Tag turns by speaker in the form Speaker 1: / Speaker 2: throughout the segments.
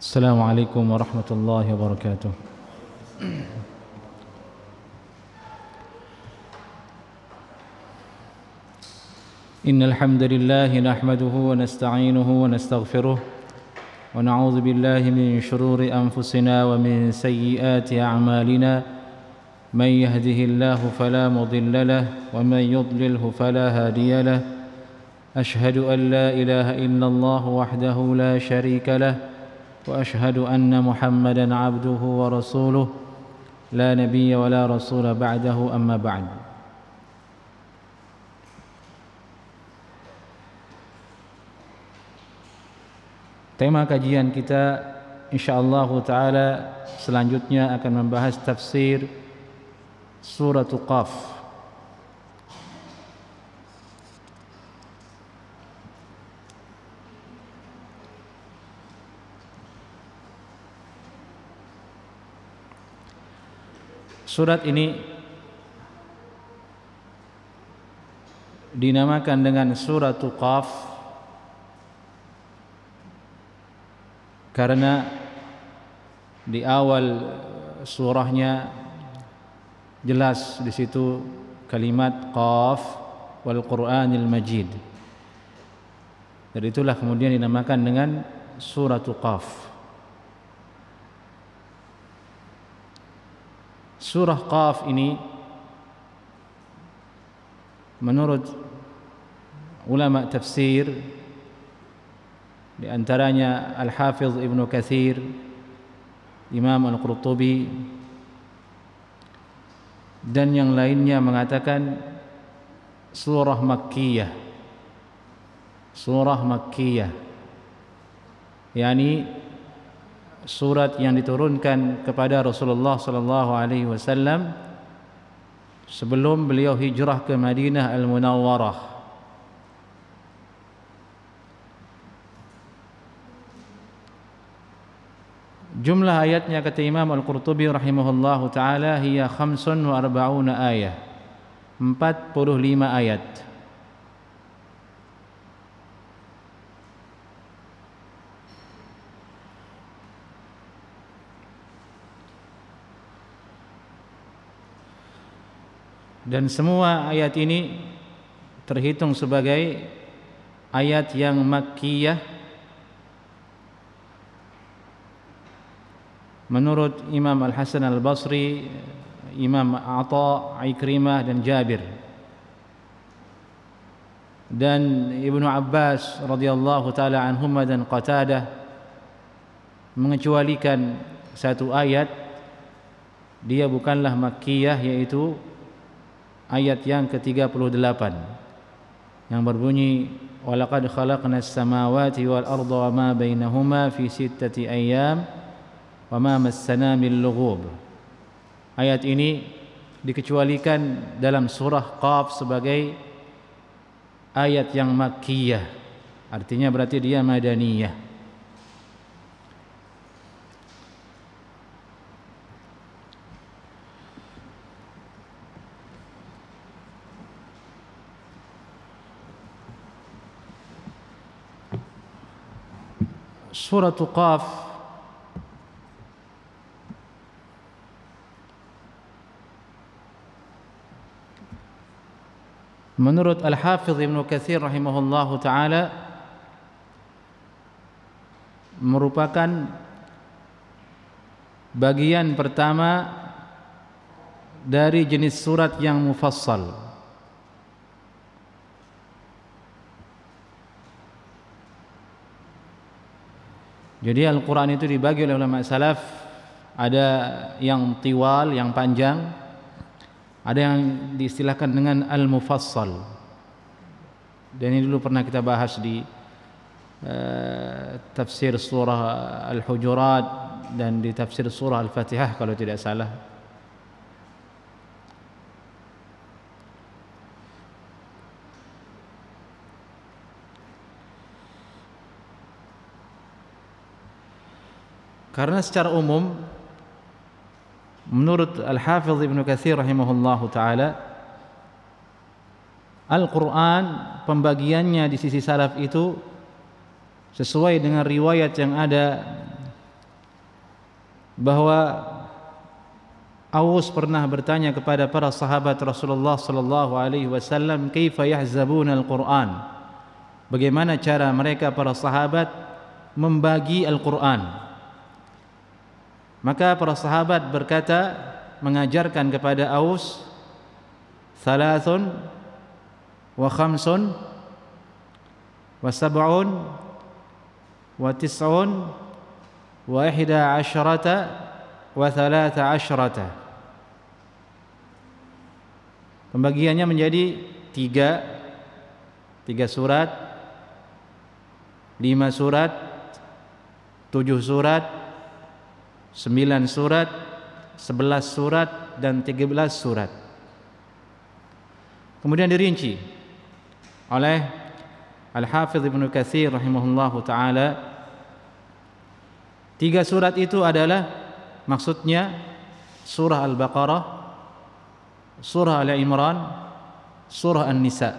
Speaker 1: السلام عليكم ورحمة الله وبركاته. إن الحمد لله نحمده ونستعينه ونستغفره ونعوذ بالله من شرور أنفسنا ومن سيئات أعمالنا. من يهده الله فلا مضل له ومن يضلله فلا هادي له. أشهد أن لا إله إلا الله وحده لا شريك له وأشهد أن محمدا عبده ورسوله لا نبي ولا رسول بعده أما بعد. Tema kajian kita insyaallah taala selanjutnya akan membahas tafsir surah Qaf. Surat ini dinamakan dengan surah Qaf karena di awal surahnya jelas di situ kalimat Qaf wal Qur'anil Majid. Dari itulah kemudian dinamakan dengan surah Qaf. Surah Qaf ini menurut ulama tafsir di antaranya Al-Hafidh Ibnu Katsir, Imam Al-Qurtubi dan yang lainnya mengatakan surah Makkiyah. Surah Makkiyah yakni surat yang diturunkan kepada Rasulullah sallallahu alaihi wasallam sebelum beliau hijrah ke Madinah Al-Munawwarah. Jumlah ayatnya kata Imam Al-Qurtubi rahimahullahu taala hiya 45 ayat. 45 ayat. Dan semua ayat ini terhitung sebagai ayat yang Makkiyah menurut Imam Al-Hasan Al-Basri, Imam Atha, Ikrimah dan Jabir. Dan Ibnu Abbas radhiyallahu taala anhuma dan Qatadah mengecualikan satu ayat, dia bukanlah Makkiyah, yaitu ayat yang ke-38 yang berbunyi walaqad khalaqnas samawati wal arda wama bainahuma fi sittati ayyam wama massana min lughub. Ayat ini dikecualikan dalam surah Qaf sebagai ayat yang Makkiyah, artinya berarti dia Madaniyah. Surah Qaf menurut Al-Hafidh Ibnu Katsir rahimahullahu taala merupakan bagian pertama dari jenis surat yang mufassal. Jadi Al-Quran itu dibagi oleh ulama salaf, ada yang tiwal, yang panjang, ada yang diistilahkan dengan Al-Mufassal. Dan ini dulu pernah kita bahas di tafsir surah Al-Hujurat dan di tafsir surah Al-Fatihah kalau tidak salah. Karena secara umum menurut Al-Hafidh Ibnu Katsir rahimahullahu taala Al-Quran pembagiannya di sisi salaf itu sesuai dengan riwayat yang ada bahwa Aus pernah bertanya kepada para sahabat Rasulullah sallallahu alaihi wasallam, "Kaifa yahzabuna al-Qur'an?" Bagaimana cara mereka para sahabat membagi Al-Qur'an? Maka para sahabat berkata, mengajarkan kepada Aus, "Thalathun wa khamsun wa sab'un wa tis'un wa ihda asyrata wa thalatha asyrata." Pembagiannya menjadi tiga surat, 5 surat, 7 surat, 9 surat, 11 surat, dan 13 surat. Kemudian dirinci oleh Al-Hafidh Ibnu Katsir rahimahullahu ta'ala. 3 surat itu adalah maksudnya surah Al-Baqarah, surah Al-Imran, surah An-Nisa.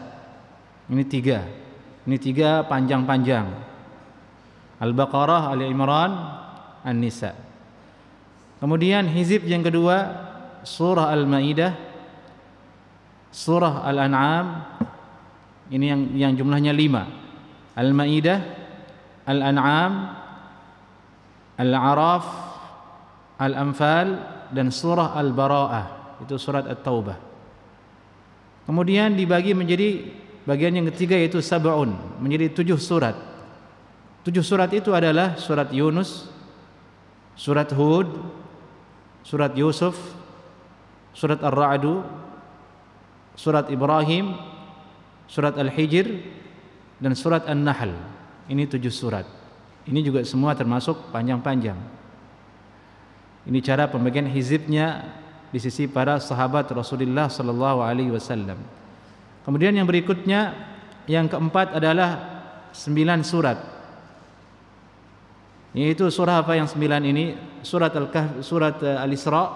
Speaker 1: Ini tiga panjang-panjang. Al-Baqarah, Al-Imran, An-Nisa. Kemudian hizib yang kedua surah Al-Maidah, surah Al-An'am. Ini yang jumlahnya 5. Al-Maidah, Al-An'am, Al-A'raf, Al-Anfal, dan surah Al-Bara'ah. Itu surat At-Taubah. Kemudian dibagi menjadi bagian yang ketiga, yaitu sab'un, menjadi 7 surat. 7 surat itu adalah surat Yunus, surat Hud, surat Yusuf, surat Ar-Ra'du, surat Ibrahim, surat Al-Hijr, dan surat An-Nahl. Ini 7 surat. Ini juga semua termasuk panjang-panjang. Ini cara pembagian hizibnya di sisi para sahabat Rasulullah sallallahu alaihi wasallam. Kemudian yang berikutnya, yang keempat adalah 9 surat. Yaitu surah apa yang 9 ini? Surat Al-Kahf, surat Al-Isra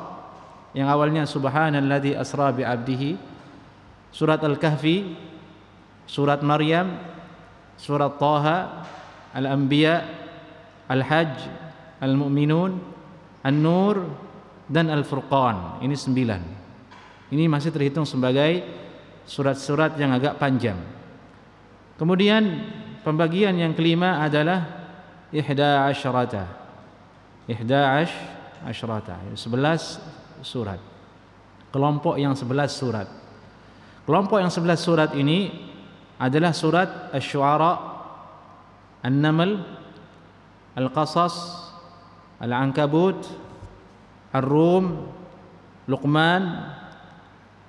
Speaker 1: yang awalnya subhanalladzi asra bi 'abdihi, surat Al-Kahfi, surat Maryam, surat Taha, Al-Anbiya, Al-Hajj, Al-Mu'minun, An-Nur, dan Al-Furqan. Ini 9. Ini masih terhitung sebagai surat-surat yang agak panjang. Kemudian pembagian yang kelima adalah 11 asyrata. 11 surat. Kelompok yang 11 surat. Kelompok yang 11 surat ini adalah surat Asy-Syu'ara, An-Naml, Al-Qasas, Al-Ankabut, Ar-Rum, Luqman,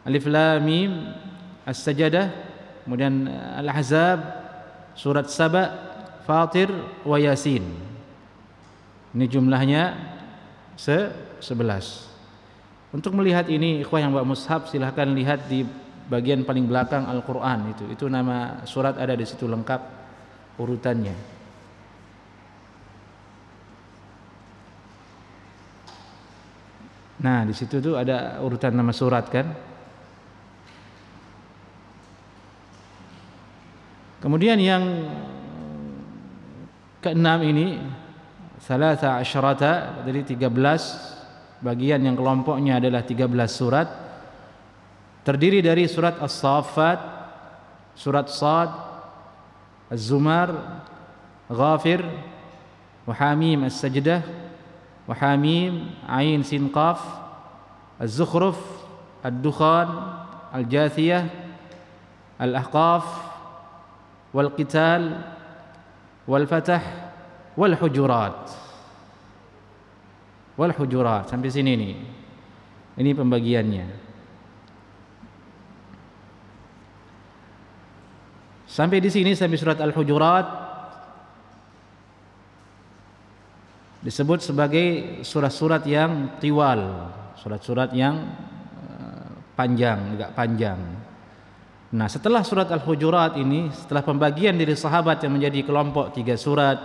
Speaker 1: Alif Lam Mim, As-Sajdah, kemudian Al-Ahzab, surat Saba, Fatir, wa Yasin. Ini jumlahnya 11. Untuk melihat ini, ikhwah yang bawa mushaf, silahkan lihat di bagian paling belakang Al-Quran. Itu nama surat ada di situ lengkap urutannya. Nah, di situ tuh ada urutan nama surat kan. Kemudian yang keenam ini Thalatha Asyrata, dari 13 bagian yang kelompoknya adalah 13 surat. Terdiri dari surat As-Saffat, surat Shad, Az-Zumar, Ghafir, wa Hamim As-Sajdah, wa Hamim Ain Sin Qaf, Az-Zukhruf, Ad-Dukhan, Al-Jathiyah, Al-Ahqaf, Wal-Qital, Wal-Fatah, Wal-Hujurat. Wal-Hujurat, sampai sini nih. Ini pembagiannya. Sampai di sini, sampai surat Al-Hujurat, disebut sebagai surat-surat yang tiwal, surat-surat yang panjang, agak panjang. Nah, setelah surat Al-Hujurat ini, setelah pembagian dari sahabat yang menjadi kelompok 3 surat,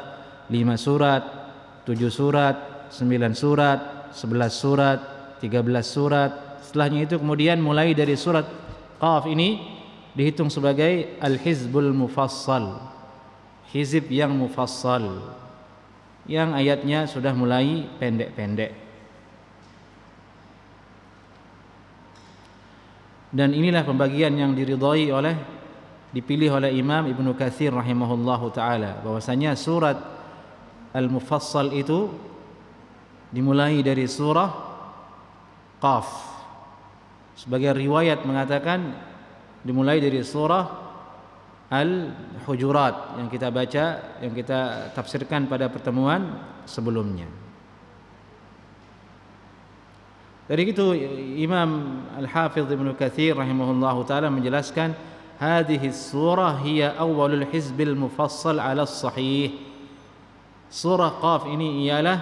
Speaker 1: 5 surat, 7 surat, 9 surat, 11 surat, 13 surat. Setelahnya itu kemudian mulai dari surat Qaf ini dihitung sebagai Al-Hizbul Mufassal, hizib yang mufassal, yang ayatnya sudah mulai pendek-pendek. Dan inilah pembagian yang dipilih oleh Imam Ibnu Katsir rahimahullahu taala, bahwasanya surat Al-Mufassal itu dimulai dari surah Qaf. Sebagai riwayat mengatakan dimulai dari surah Al-Hujurat yang kita baca, yang kita tafsirkan pada pertemuan sebelumnya. Dari itu Imam Al-Hafidh Ibnu Katsir rahimahullahu taala menjelaskan, hadhihi surah hiya awwalul hizbil mufassal 'ala as-sahih. Surah Qaf ini ialah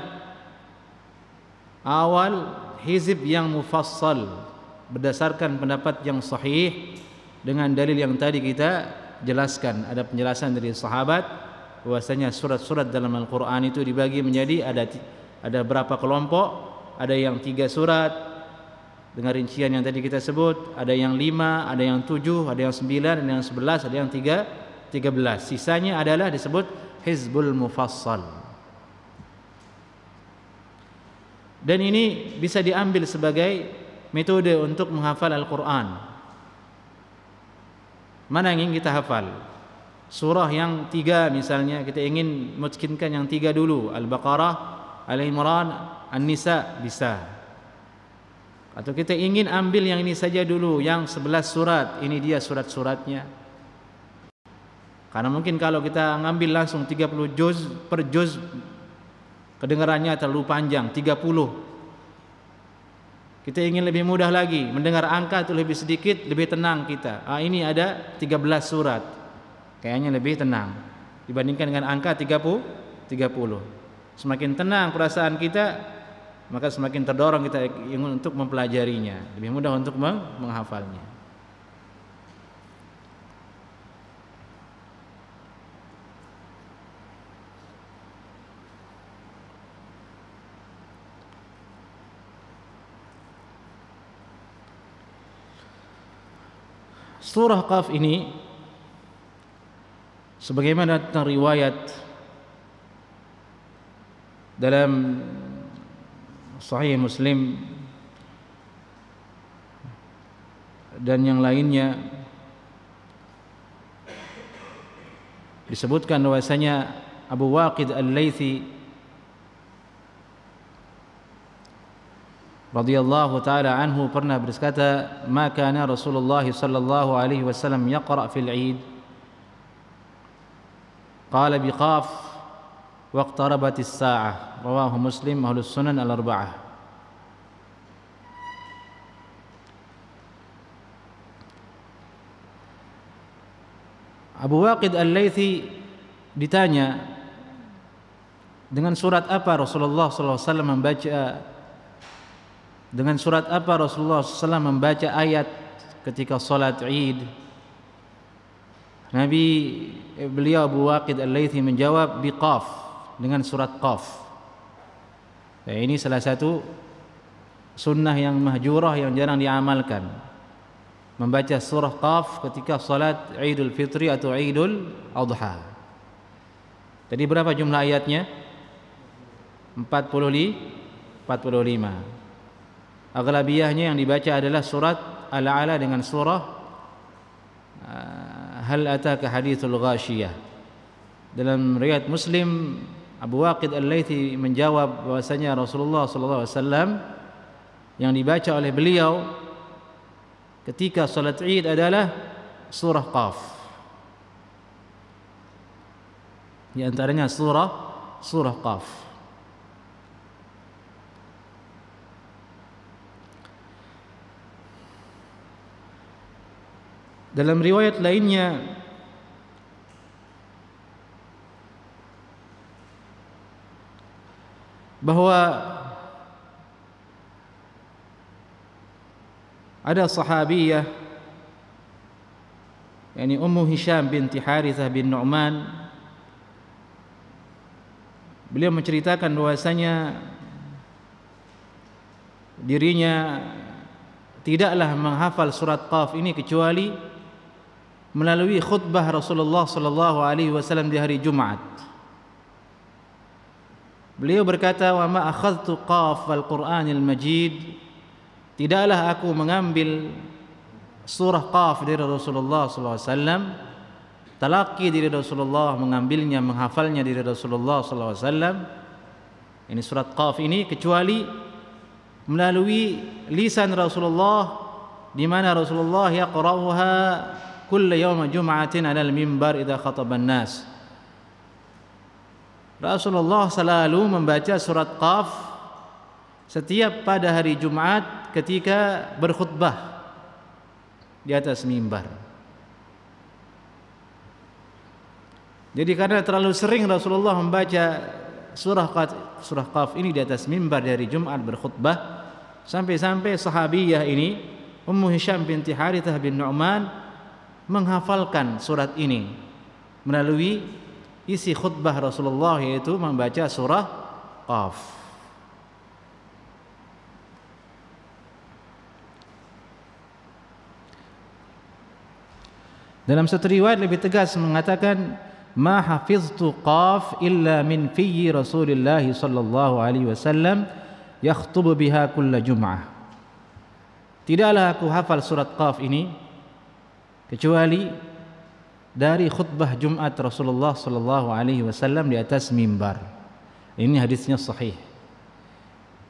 Speaker 1: awal hizib yang mufassal berdasarkan pendapat yang sahih dengan dalil yang tadi kita jelaskan. Ada penjelasan dari sahabat bahwasanya surat-surat dalam Al-Qur'an itu dibagi menjadi ada berapa kelompok. Ada yang 3 surat dengan rincian yang tadi kita sebut, ada yang 5, ada yang 7, ada yang 9, ada yang 11, ada yang 13. Sisanya adalah disebut Hizbul Mufassal. Dan ini bisa diambil sebagai metode untuk menghafal Al-Quran. Mana yang ingin kita hafal? Surah yang 3 misalnya, kita ingin mungkinkan yang 3 dulu, Al-Baqarah, Al-Imran, An-Nisa, bisa. Atau kita ingin ambil yang ini saja dulu, yang 11 surat, ini dia surat-suratnya. Karena mungkin kalau kita ngambil langsung 30 juz per juz, kedengarannya terlalu panjang, 30. Kita ingin lebih mudah lagi, mendengar angka itu lebih sedikit, lebih tenang kita. Ini ada 13 surat, kayaknya lebih tenang dibandingkan dengan angka 30. Semakin tenang perasaan kita, maka semakin terdorong kita ingin untuk mempelajarinya, lebih mudah untuk menghafalnya. Surah Qaf ini sebagaimana tentang riwayat dalam Sahih Muslim dan yang lainnya disebutkan bahwasanya Abu Waqid Al-Laythi radhiyallahu taala anhu pernah berkata, "Ma kana Rasulullah sallallahu alaihi wasallam yaqra fil 'id qala bi qaf waqtarabatis sa'ah." Rawahu Muslim Ahlus Sunan Al-Arba'ah. Abu Waqid Al-Laythi ditanya, dengan surat apa Rasulullah SAW membaca, dengan surat apa Rasulullah SAW membaca ayat ketika salat Id? Beliau Abu Waqid Al-Laythi menjawab biqaf, dengan surat Qaf. Ini salah satu sunnah yang mahjurah yang jarang diamalkan, membaca surah Qaf ketika salat Idul Fitri atau Idul Adha. Jadi berapa jumlah ayatnya? 45. Aghlabiyahnya yang dibaca adalah surat Al-A'la dengan surah Hal ataka hadithul ghashiyah. Dalam riwayat Muslim, Abu Waqid Al-Laythi menjawab bahwasanya Rasulullah SAW yang dibaca oleh beliau ketika salat Id adalah surah Qaf. Di antaranya surah Qaf. Dalam riwayat lainnya bahwa ada sahabiyah, yakni Ummu Hisham binti Harithah bin Nu'man. Beliau menceritakan bahwasanya dirinya tidaklah menghafal surat Qaf ini kecuali melalui khutbah Rasulullah sallallahu alaihi wasallam di hari Jumat. Beliau berkata, "Wa ma akhadtu Qaf al-Qur'anil Majid." Tidaklah aku mengambil surah Qaf dari Rasulullah SAW, talaqi dari Rasulullah, mengambilnya, menghafalnya dari Rasulullah SAW. Ini surat Qaf ini, kecuali melalui lisan Rasulullah, di mana Rasulullah yaqra'uha kulla yawma jum'atin 'alal mimbar idza khataban nas. Rasulullah selalu membaca surat Qaf setiap pada hari Jumat ketika berkhutbah di atas mimbar. Jadi karena terlalu sering Rasulullah membaca surah Qaf ini di atas mimbar dari Jumat berkhutbah, sampai-sampai sahabiyah ini Ummu Hisham binti Harithah bin Nu'man menghafalkan surat ini melalui isi khutbah Rasulullah, yaitu membaca surah Qaf. Dalam satu riwayat lebih tegas mengatakan, ma hafiztu Qaf illa min fiyyi Rasulillah sallallahu alaihi wasallam yakhutubu biha kulla jum'ah. Tidaklah aku hafal surat Qaf ini kecuali dari khutbah Jumat Rasulullah sallallahu alaihi wasallam di atas mimbar. Ini hadisnya sahih.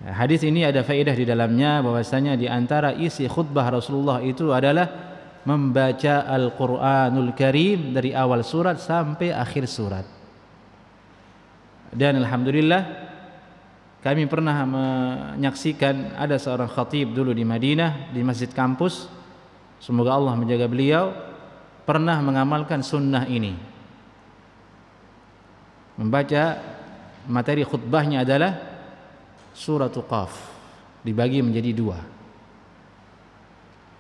Speaker 1: Hadis ini ada faedah di dalamnya, bahwasanya di antara isi khutbah Rasulullah itu adalah membaca Al-Qur'anul Karim dari awal surat sampai akhir surat. Dan alhamdulillah kami pernah menyaksikan ada seorang khatib dulu di Madinah, di masjid kampus, semoga Allah menjaga beliau, pernah mengamalkan sunnah ini. Membaca, materi khutbahnya adalah surat Qaf, dibagi menjadi dua.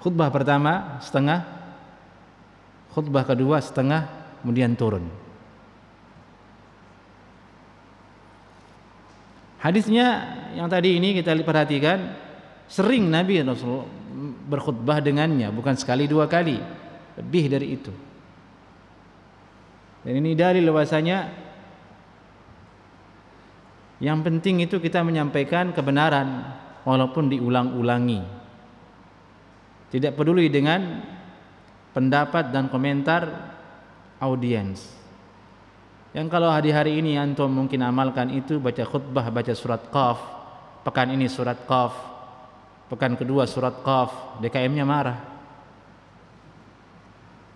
Speaker 1: Khutbah pertama setengah, khutbah kedua setengah, kemudian turun. Hadisnya yang tadi ini kita perhatikan, sering Nabi Rasul berkhutbah dengannya, bukan sekali dua kali, lebih dari itu. Dan ini dalil bahwasanya yang penting itu kita menyampaikan kebenaran walaupun diulang-ulangi. Tidak peduli dengan pendapat dan komentar audiens. Yang kalau hari-hari ini antum mungkin amalkan itu, baca khutbah, baca surat Qaf, pekan ini surat Qaf, pekan kedua surat Qaf, DKM-nya marah.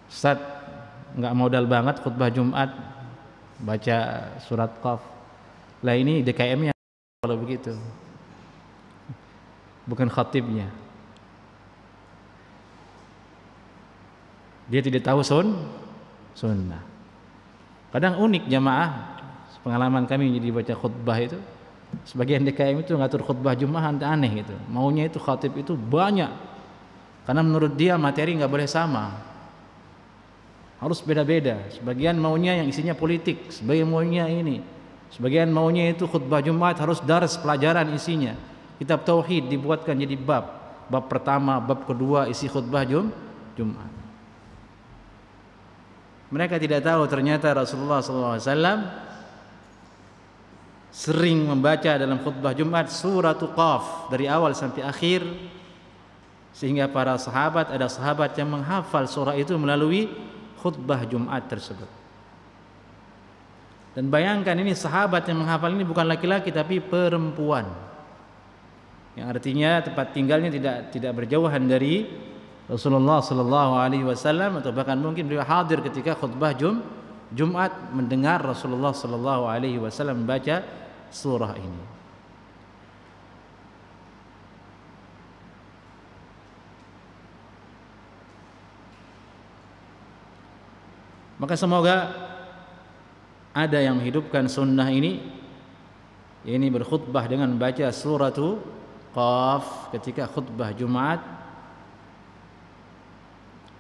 Speaker 1: Ustaz, enggak modal banget khutbah Jumat baca surat Qaf. Lah ini DKM-nya kalau begitu. Bukan khatibnya. Dia tidak tahu sunnah. Kadang unik jamaah, pengalaman kami jadi baca khutbah itu, sebagian DKM itu ngatur khutbah Jumat aneh gitu. Maunya itu khatib itu banyak, karena menurut dia materi nggak boleh sama, harus beda-beda. Sebagian maunya yang isinya politik, sebagian maunya ini, sebagian maunya itu khutbah Jumat harus dars pelajaran isinya. Kitab tauhid dibuatkan jadi bab pertama, bab kedua isi khutbah Jumat. Mereka tidak tahu ternyata Rasulullah SAW sering membaca dalam khutbah Jumat surat Qaf dari awal sampai akhir, sehingga para sahabat, ada sahabat yang menghafal surah itu melalui khutbah Jumat tersebut. Dan bayangkan, ini sahabat yang menghafal ini bukan laki-laki tapi perempuan, yang artinya tempat tinggalnya tidak berjauhan dari Rasulullah sallallahu alaihi wasallam, atau bahkan mungkin beliau hadir ketika khutbah Jumat mendengar Rasulullah sallallahu alaihi wasallam membaca surah ini. Maka semoga ada yang menghidupkan sunnah ini berkhutbah dengan membaca surah Qaf ketika khutbah Jumat,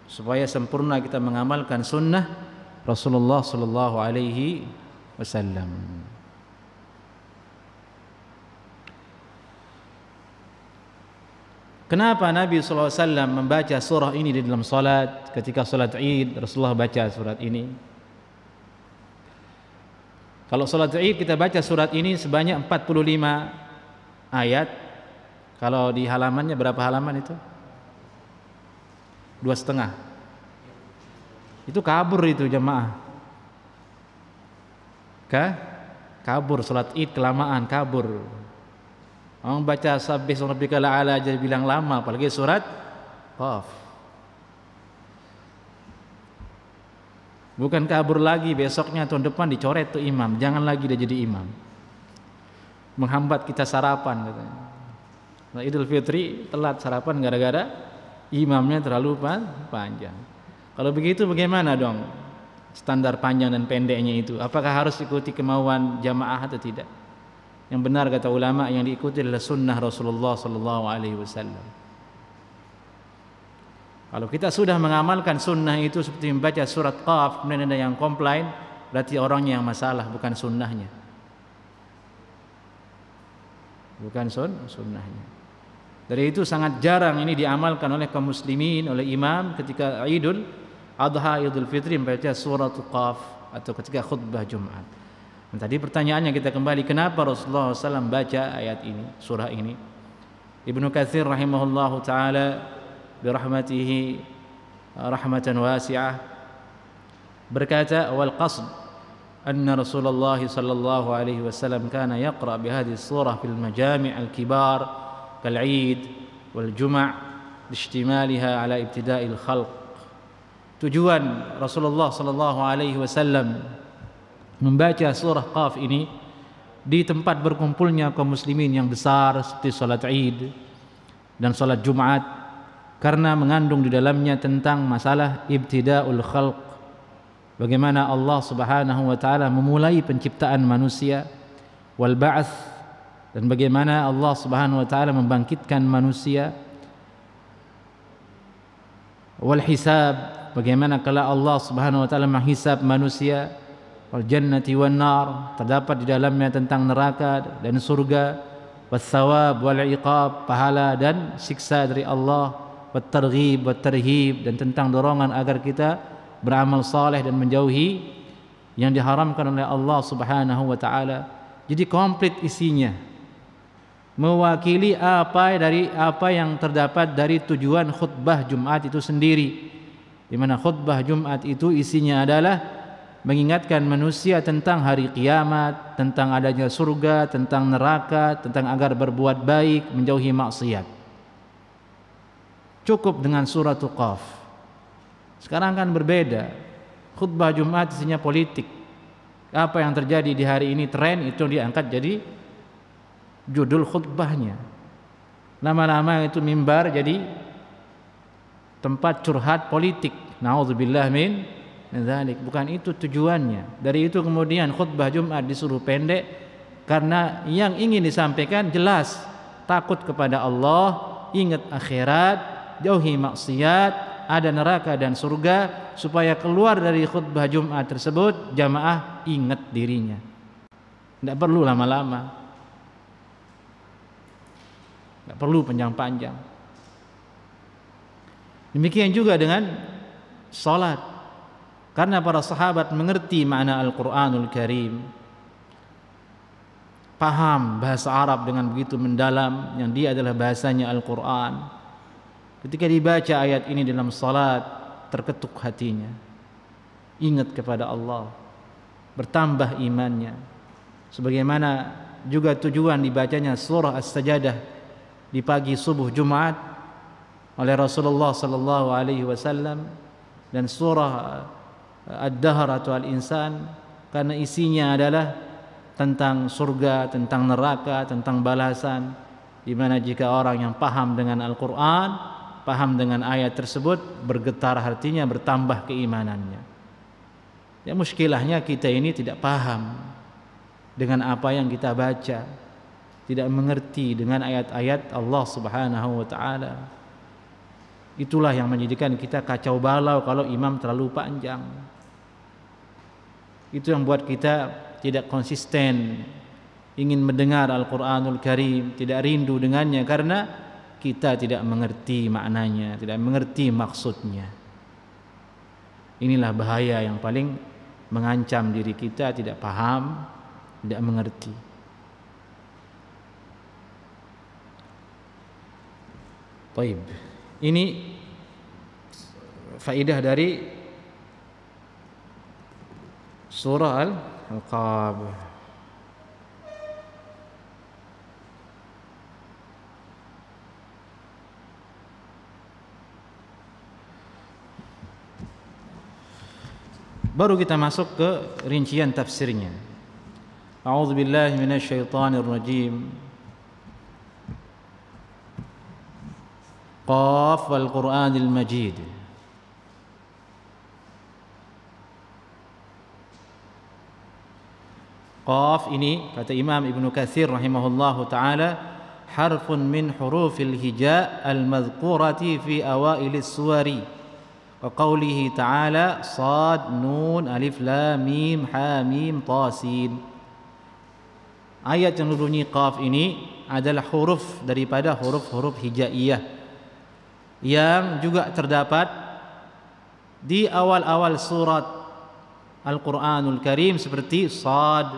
Speaker 1: supaya sempurna kita mengamalkan sunnah Rasulullah sallallahu alaihi wasallam. Kenapa Nabi sallallahu alaihi wasallam membaca surah ini di dalam salat? Ketika salat Id Rasulullah baca surat ini. Kalau salat Id kita baca surat ini sebanyak 45 ayat. Kalau di halamannya berapa halaman itu? 2,5. Itu kabur itu jamaah. Kabur salat Id kelamaan, kabur. Orang baca sabbih rabbikal a'la aja bilang lama, apalagi surat Qaf. Bukan kabur lagi, besoknya tahun depan dicoret tuh imam, jangan lagi dia jadi imam. Menghambat kita sarapan katanya. Nah, Idul Fitri telat sarapan gara-gara imamnya terlalu panjang. Kalau begitu bagaimana dong standar panjang dan pendeknya itu? Apakah harus ikuti kemauan jamaah atau tidak? Yang benar kata ulama, yang diikuti adalah sunnah Rasulullah sallallahu alaihi wasallam. Kalau kita sudah mengamalkan sunnah itu seperti membaca surat Qaf kemudian ada yang komplain, berarti orangnya yang masalah, bukan sunnahnya. Bukan sunnahnya. Dari itu sangat jarang ini diamalkan oleh kaum muslimin, oleh imam ketika Idul Adha, Idul Fitri membaca surat Qaf atau ketika khutbah Jumat. Dan tadi pertanyaannya kita kembali, kenapa Rasulullah SAW baca ayat ini, surah ini? Ibnu Katsir rahimahullahu taala birahmatihi rahmatan wasi'ah berkata, wal qasd anna Rasulullah sallallahu alaihi wasallam kana yaqra bi hadhihi surah fil majami' al-kibar kal-Eid wal Juma' liishtimaliha ala ibtida'il khalq. Tujuan Rasulullah sallallahu alaihi wasallam membaca surah Qaf ini di tempat berkumpulnya kaum muslimin yang besar seperti salat Id dan salat Jumat, karena mengandung di dalamnya tentang masalah ibtida'ul khalq, bagaimana Allah Subhanahu wa taala memulai penciptaan manusia, wal ba'ts, dan bagaimana Allah Subhanahu wa taala membangkitkan manusia, wal hisab, bagaimana kala Allah Subhanahu wa taala menghisab manusia, wal jannati wan nar, terdapat di dalamnya tentang neraka dan surga, was thawab wal iqab, pahala dan siksa dari Allah, wat targhib wat tarhib, dan tentang dorongan agar kita beramal saleh dan menjauhi yang diharamkan oleh Allah Subhanahu wa taala. Jadi komplit isinya, mewakili apa yang terdapat dari tujuan khutbah Jumat itu sendiri, di mana khutbah Jumat itu isinya adalah mengingatkan manusia tentang hari kiamat, tentang adanya surga, tentang neraka, tentang agar berbuat baik, menjauhi maksiat. Cukup dengan surat Qaf. Sekarang kan berbeda. Khutbah Jumat isinya politik. Apa yang terjadi di hari ini, tren itu diangkat jadi judul khutbahnya. Lama-lama itu mimbar jadi tempat curhat politik. Nauzubillah min dzalik. Bukan itu tujuannya. Dari itu kemudian khutbah Jumat disuruh pendek karena yang ingin disampaikan jelas, takut kepada Allah, ingat akhirat, jauhi maksiat, ada neraka dan surga, supaya keluar dari khutbah Jumat tersebut jamaah ingat dirinya. Tidak perlu lama-lama, tidak perlu panjang-panjang. Demikian juga dengan salat, karena para sahabat mengerti makna Al-Quranul Karim, paham bahasa Arab dengan begitu mendalam, yang dia adalah bahasanya Al-Quran. Ketika dibaca ayat ini dalam salat, terketuk hatinya, ingat kepada Allah, bertambah imannya. Sebagaimana juga tujuan dibacanya surah As-Sajdah di pagi subuh Jumat oleh Rasulullah sallallahu alaihi wasallam, dan surah Ad-Dahr atau Al-Insan, karena isinya adalah tentang surga, tentang neraka, tentang balasan, di mana jika orang yang paham dengan Al-Quran, paham dengan ayat tersebut, bergetar hatinya, bertambah keimanannya. Ya, muskilahnya kita ini tidak paham dengan apa yang kita baca, tidak mengerti dengan ayat-ayat Allah Subhanahu wa taala. Itulah yang menjadikan kita kacau balau kalau imam terlalu panjang. Itu yang buat kita tidak konsisten ingin mendengar Al-Quranul Karim, tidak rindu dengannya, karena kita tidak mengerti maknanya, tidak mengerti maksudnya. Inilah bahaya yang paling mengancam diri kita, tidak paham, tidak mengerti. Baik, ini Faidah dari surah Al-Qaf. Baru kita masuk ke rincian tafsirnya. A'udzubillahi minasyaitonirrajim. Qaf wal Qur'anil Majid. Qaf ini kata Imam Ibnu Katsir rahimahullahu taala harfun min hurufil hija al-madhkurati fi awailis suwari. Wa qawlihi ta'ala Sad, Nun, Alif, Lam, Mim, Ha, Mim, Ta, Sin. Ayat yang berbunyi Qaf ini adalah huruf daripada huruf-huruf hijaiyah yang juga terdapat di awal-awal surat Al-Quranul Karim seperti Sad,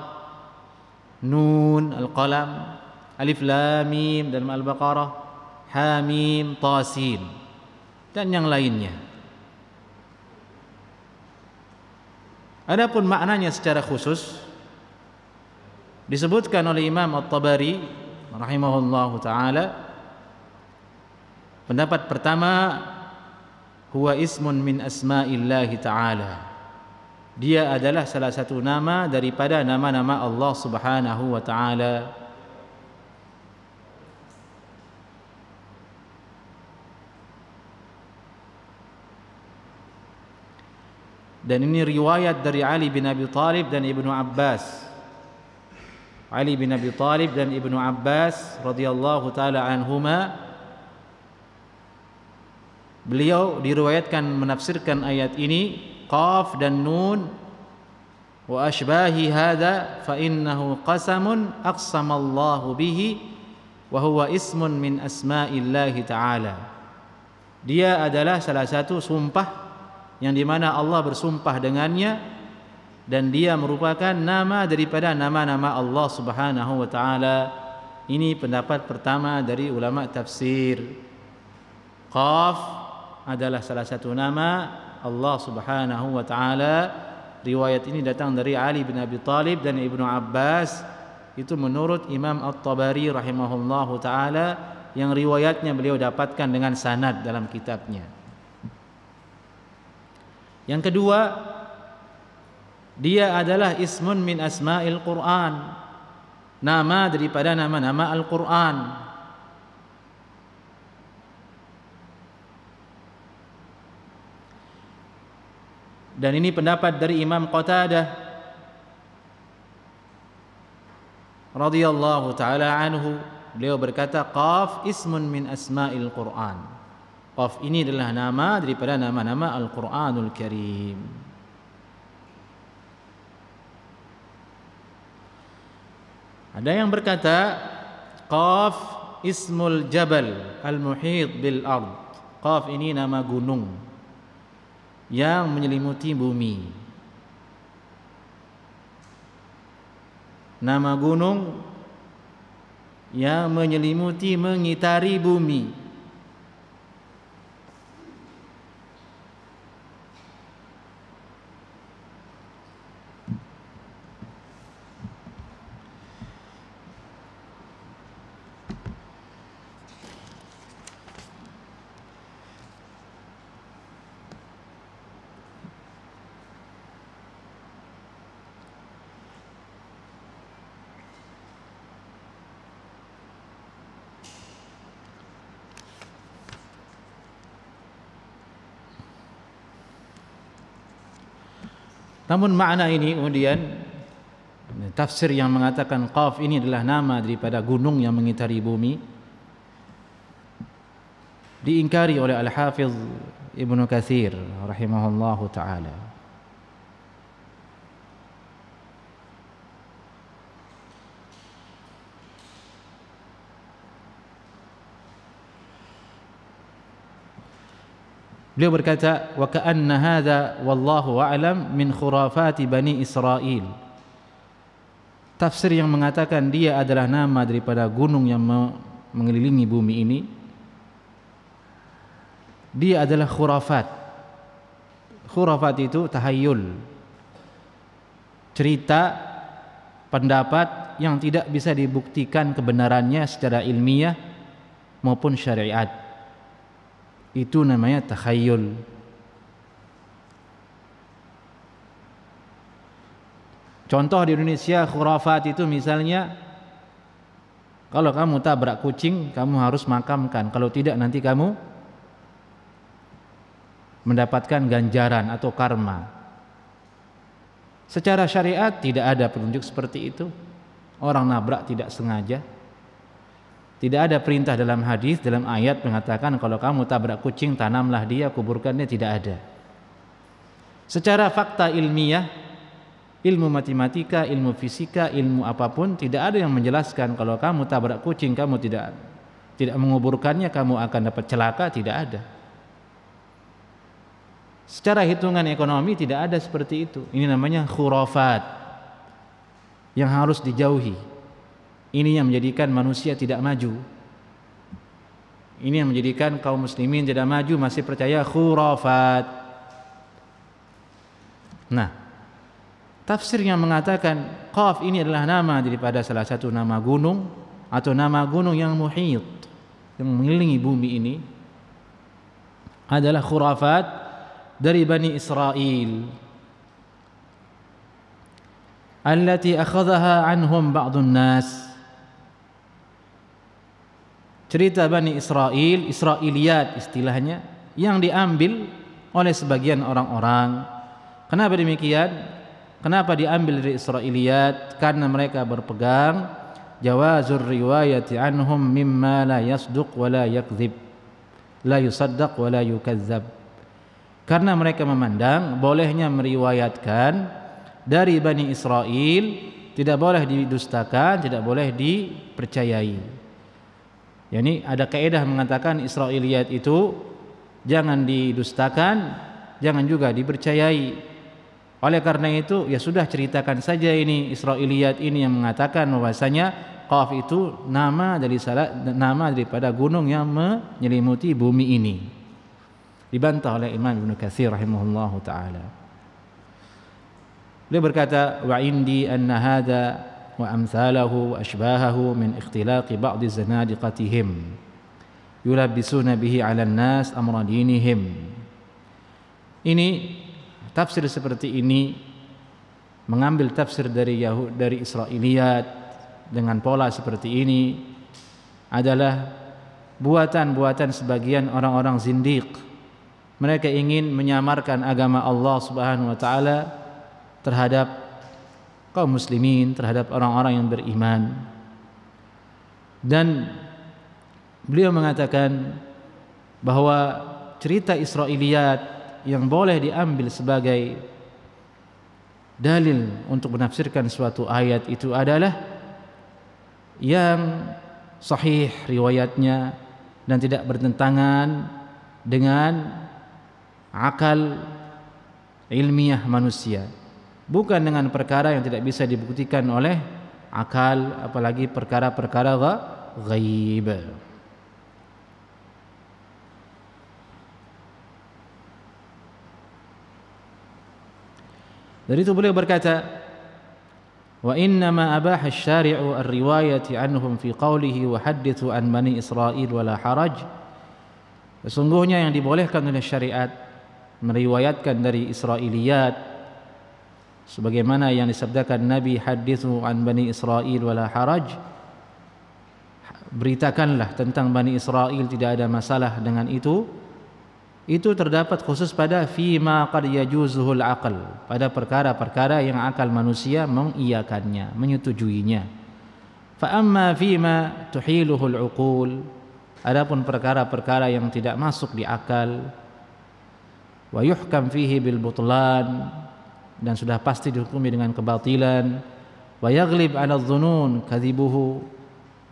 Speaker 1: Nun, Al-Qalam, Alif, Lam, Mim dalam Al-Baqarah, Ha, Mim, Ta, Sin dan yang lainnya. Adapun maknanya secara khusus disebutkan oleh Imam At-Tabari rahimahullahu taala. Pendapat pertama, huwa ismun min asma'illahi taala. Dia adalah salah satu nama daripada nama-nama Allah Subhanahu wa taala. Dan ini riwayat dari Ali bin Abi Thalib dan Ibnu Abbas. Ali bin Abi Thalib dan Ibnu Abbas radhiyallahu taala anhuma, beliau diriwayatkan menafsirkan ayat ini Qaf dan Nun wa ashbahi hadza fa innahu qasamun aqsamallahu bihi wa huwa ismun min asma'illahi ta'ala. Dia adalah salah satu sumpah yang dimana Allah bersumpah dengannya dan dia merupakan nama daripada nama-nama Allah Subhanahu wa taala. Ini pendapat pertama dari ulama tafsir. Qaf adalah salah satu nama Allah Subhanahu wa taala. Riwayat ini datang dari Ali bin Abi Thalib dan Ibnu Abbas. Itu menurut Imam At-Tabari rahimahullahu taala yang riwayatnya beliau dapatkan dengan sanad dalam kitabnya. Yang kedua, dia adalah ismun min asma'il Qur'an, nama daripada nama-nama Al-Qur'an. Dan ini pendapat dari Imam Qatadah radhiyallahu taala anhu. Beliau berkata Qaf ismun min asma'il Qur'an. Qaf ini adalah nama daripada nama-nama Al-Quranul Karim. Ada yang berkata Qaf ismul jabal al-muhit bil ard. Qaf ini nama gunung yang menyelimuti bumi. Nama gunung yang menyelimuti, mengitari bumi. Namun makna ini kemudian tafsir yang mengatakan Qaf ini adalah nama daripada gunung yang mengitari bumi diingkari oleh Al-Hafiz Ibnu Katsir rahimahullahu taala. Beliau berkata, wa ka'anna hadza wallahu a'lam min khurafati Bani Israil. Tafsir yang mengatakan dia adalah nama daripada gunung yang mengelilingi bumi ini, dia adalah khurafat, Khurafat itu tahayul, cerita, pendapat yang tidak bisa dibuktikan kebenarannya secara ilmiah maupun syariat. Itu namanya takhayul. Contoh di Indonesia khurafat itu misalnya, kalau kamu tabrak kucing, kamu harus makamkan. Kalau tidak nanti kamu mendapatkan ganjaran atau karma. Secara syariat tidak ada petunjuk seperti itu. Orang nabrak tidak sengaja. Tidak ada perintah dalam hadis, dalam ayat mengatakan kalau kamu tabrak kucing, tanamlah dia, kuburkan dia, tidak ada. Secara fakta ilmiah, ilmu matematika, ilmu fisika, ilmu apapun, tidak ada yang menjelaskan kalau kamu tabrak kucing, kamu tidak menguburkannya, kamu akan dapat celaka, tidak ada. Secara hitungan ekonomi tidak ada seperti itu. Ini namanya khurafat yang harus dijauhi. Ini yang menjadikan manusia tidak maju. Ini yang menjadikan kaum muslimin tidak maju, masih percaya khurafat. Nah, tafsir yang mengatakan Qaf ini adalah nama daripada salah satu nama gunung atau nama gunung yang muhit, yang mengelilingi bumi ini, adalah khurafat dari Bani Israel allati akhadhaha anhum ba'dun nas. Cerita Bani Israel, Israiliyat istilahnya, yang diambil oleh sebagian orang-orang. Kenapa demikian? Kenapa diambil dari Israiliyat? Karena mereka berpegang jawazur riwayati anhum mimma la yasduq wa la yakdzib, la yusaddaq wa la yukazzab. Karena mereka memandang bolehnya meriwayatkan dari Bani Israel, tidak boleh didustakan, tidak boleh dipercayai. Yani ada kaidah mengatakan Israiliyat itu jangan didustakan, jangan juga dipercayai. Oleh karena itu ya sudah, ceritakan saja ini Israiliyat ini yang mengatakan bahwasanya Qaf itu nama daripada gunung yang menyelimuti bumi ini. Dibantah oleh Imam Ibnu Katsir rahimahullahu taala. Beliau berkata, wa indi anna hadza wa amthalahu wa ashbahahu min ikhtilaqi ba'd zanadiqatihim yulabbisuna bihi 'ala an-nas amra dinihim. Ini tafsir seperti ini, mengambil tafsir dari Israiliyat dengan pola seperti ini adalah buatan-buatan sebagian orang-orang zindiq. Mereka ingin menyamarkan agama Allah Subhanahu wa taala terhadap kaum muslimin, terhadap orang-orang yang beriman. Dan beliau mengatakan bahwa cerita Israiliyat yang boleh diambil sebagai dalil untuk menafsirkan suatu ayat itu adalah yang sahih riwayatnya dan tidak bertentangan dengan akal ilmiah manusia, bukan dengan perkara yang tidak bisa dibuktikan oleh akal, apalagi perkara-perkara ghaib. Dari itu beliau berkata, wa inna ma abaha asy-syari'u ar-riwayati anhum fi qawlihi wa hadithu an bani Israil wala haraj. Sesungguhnya yang dibolehkan oleh syariat meriwayatkan dari Israiliyat sebagaimana yang disabdakan Nabi, hadithu an bani Israil wala haraj, beritakanlah tentang Bani Israel, tidak ada masalah dengan itu terdapat khusus pada fima qad yajuzuhul aql, pada perkara-perkara yang akal manusia mengiyakannya, menyetujuinya. Fa amma fima tuhiluhul uqul, adapun perkara-perkara yang tidak masuk di akal, wa yuhkam fihi bil butlan, dan sudah pasti dihukumi dengan kebatilan, wa yaghlib 'ala adh-dhunun kadhibuhu,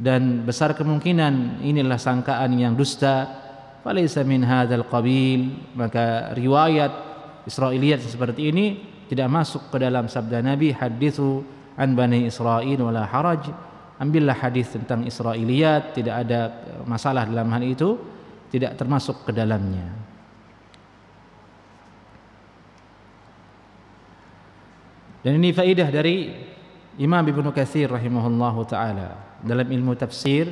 Speaker 1: dan besar kemungkinan inilah sangkaan yang dusta, falaysa min hadzal qabil, maka riwayat Israiliyat seperti ini tidak masuk ke dalam sabda Nabi, hadithu an bani Israil wala haraj. Ambillah hadis tentang Israiliyat, tidak ada masalah dalam hal itu, tidak termasuk ke dalamnya. Dan ini faidah dari Imam Ibnu Katsir rahimahullahu taala dalam ilmu tafsir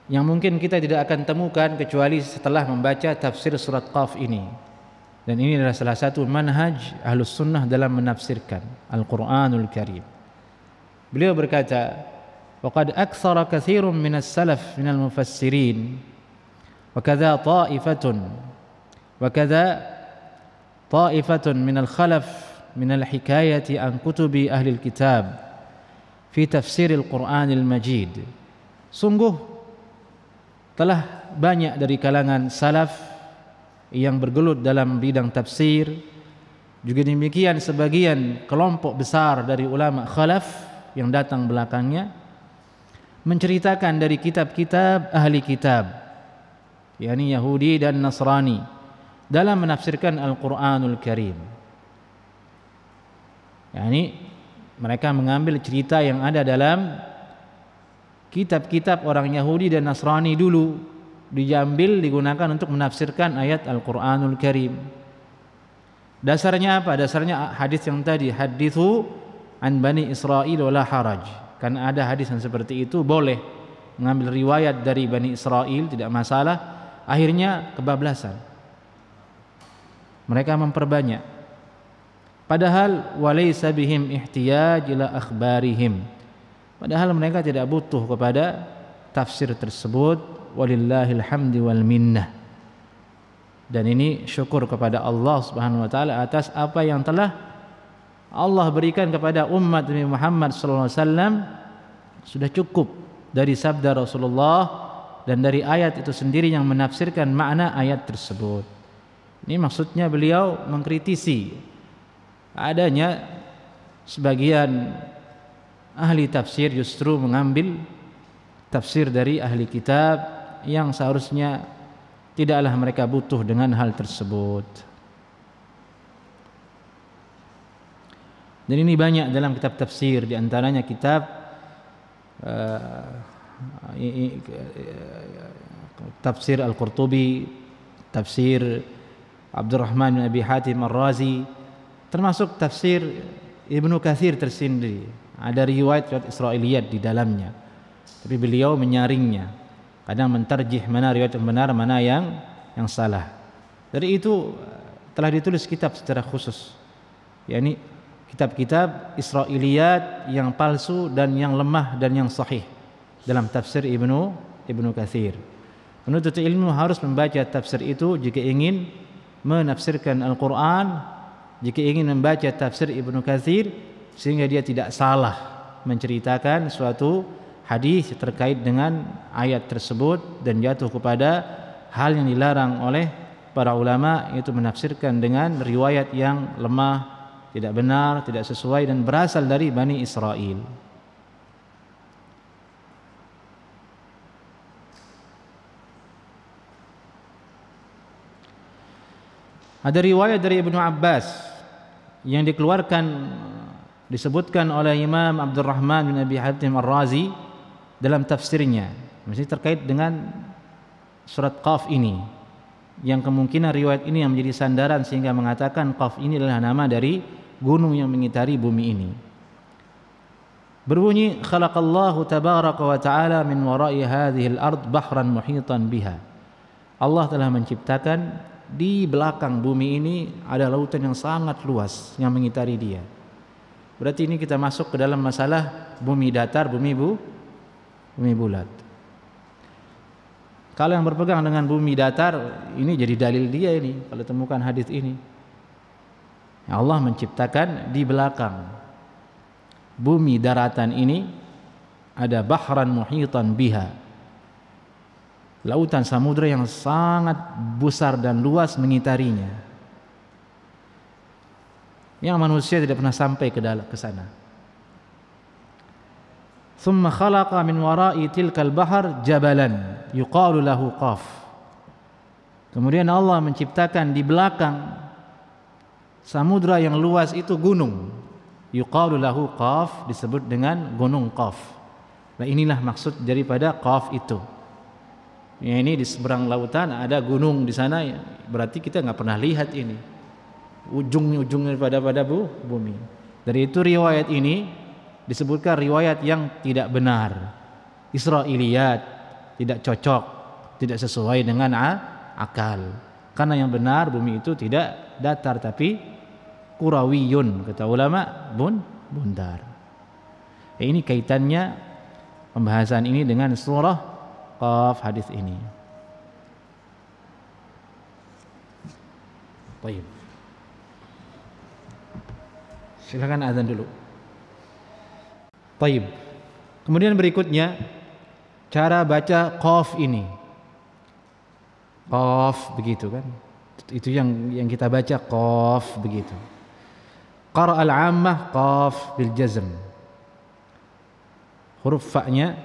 Speaker 1: yang mungkin kita tidak akan temukan kecuali setelah membaca tafsir surat Qaf ini. Dan ini adalah salah satu manhaj Ahlus Sunnah dalam menafsirkan Al-Qur'anul Karim. Beliau berkata, "Waqad aktsara katsirun minas salaf minal mufassirin wa kadza ta'ifatun minal khalaf minal hikayati an kutubi ahli kitab fi tafsiril Qur'anil Majid." Sungguh telah banyak dari kalangan salaf yang bergelut dalam bidang tafsir, juga demikian sebagian kelompok besar dari ulama khalaf yang datang belakangnya menceritakan dari kitab-kitab ahli kitab, yakni Yahudi dan Nasrani, dalam menafsirkan Al-Qur'anul Karim. Yakni mereka mengambil cerita yang ada dalam kitab-kitab orang Yahudi dan Nasrani dulu, diambil digunakan untuk menafsirkan ayat Al-Qur'anul Karim. Dasarnya apa? Dasarnya hadis yang tadi, hadithu an bani Israil wala haraj. Karena ada hadis yang seperti itu, boleh mengambil riwayat dari Bani Israil, tidak masalah. Akhirnya kebablasan, mereka memperbanyak, padahal walaysa bihim ihtiyaj ila akhbarihim, padahal mereka tidak butuh kepada tafsir tersebut. Walillahil hamdi wal minnah. Dan ini syukur kepada Allah Subhanahu wa taala atas apa yang telah Allah berikan kepada umat Nabi Muhammad sallallahu alaihi wasallam. Sudah cukup dari sabda Rasulullah dan dari ayat itu sendiri yang menafsirkan makna ayat tersebut. Ini maksudnya beliau mengkritisi adanya sebagian ahli tafsir justru mengambil tafsir dari ahli kitab yang seharusnya tidaklah mereka butuh dengan hal tersebut. Dan ini banyak dalam kitab tafsir, di antaranya kitab tafsir Al-Qurtubi, tafsir Abdurrahman bin Abi Hatim Ar-Razi, termasuk tafsir Ibnu Katsir tersendiri. Ada riwayat Israiliyat di dalamnya, tapi beliau menyaringnya. Kadang mentarjih mana riwayat yang benar, mana yang salah. Dari itu telah ditulis kitab secara khusus, yakni kitab-kitab Israiliyat yang palsu dan yang lemah dan yang sahih dalam tafsir Ibnu Katsir. Penuntut ilmu harus membaca tafsir itu jika ingin menafsirkan Al-Quran, jika ingin membaca tafsir Ibnu Katsir, sehingga dia tidak salah menceritakan suatu hadis terkait dengan ayat tersebut dan jatuh kepada hal yang dilarang oleh para ulama, yaitu menafsirkan dengan riwayat yang lemah, tidak benar, tidak sesuai dan berasal dari Bani Israil. Ada riwayat dari Ibnu Abbas yang dikeluarkan, disebutkan oleh Imam Abdurrahman bin Abi Hatim Ar-Razi dalam tafsirnya, masih terkait dengan surat Qaf ini, yang kemungkinan riwayat ini yang menjadi sandaran sehingga mengatakan Qaf ini adalah nama dari gunung yang mengitari bumi ini. Berbunyi, khalaqallahu tabaraka wa ta'ala min wara'i hadhil ard bahran muhitan biha. Allah telah menciptakan di belakang bumi ini ada lautan yang sangat luas yang mengitari dia. Berarti ini kita masuk ke dalam masalah bumi datar, bumi bulat. Kalau yang berpegang dengan bumi datar, ini jadi dalil dia ini, kalau temukan hadis ini. Allah menciptakan di belakang bumi daratan ini ada bahran muhitan biha, lautan samudra yang sangat besar dan luas mengitarinya, yang manusia tidak pernah sampai ke sana. Thumma khalaqa min wara'i tilkal bahar jabalan yuqalu lahu Qaf. Kemudian Allah menciptakan di belakang samudra yang luas itu gunung, yuqalu lahu Qaf, disebut dengan gunung Qaf. Nah, inilah maksud daripada Qaf itu. Ya, ini di seberang lautan ada gunung di sana, ya, berarti kita nggak pernah lihat ini. ujung-ujungnya pada bumi. Dari itu riwayat ini disebutkan riwayat yang tidak benar, Israiliyat, tidak cocok, tidak sesuai dengan akal. Karena yang benar bumi itu tidak datar tapi kurawiyun, kata ulama, bundar. Ini kaitannya pembahasan ini dengan surah Qaf hadis ini. Baik. Silakan azan dulu. Baik. Kemudian berikutnya cara baca Qaf ini. Qaf begitu kan? Itu yang kita baca Qaf begitu. Qara al-'ammah Qaf bil jazm. Huruf fa-nya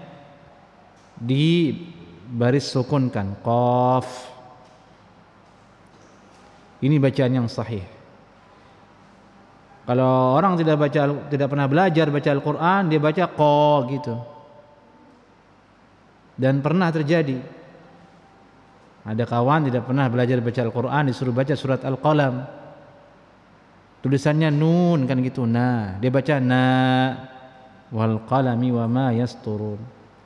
Speaker 1: di baris sukunkan, Qaf. Ini bacaan yang sahih. Kalau orang tidak pernah belajar baca Al-Quran, dia baca Qa gitu. Dan pernah terjadi, ada kawan tidak pernah belajar baca Al-Quran, disuruh baca surat Al-Qalam, tulisannya nun kan gitu. Nah, dia baca na wal qalami wa ma yasturun.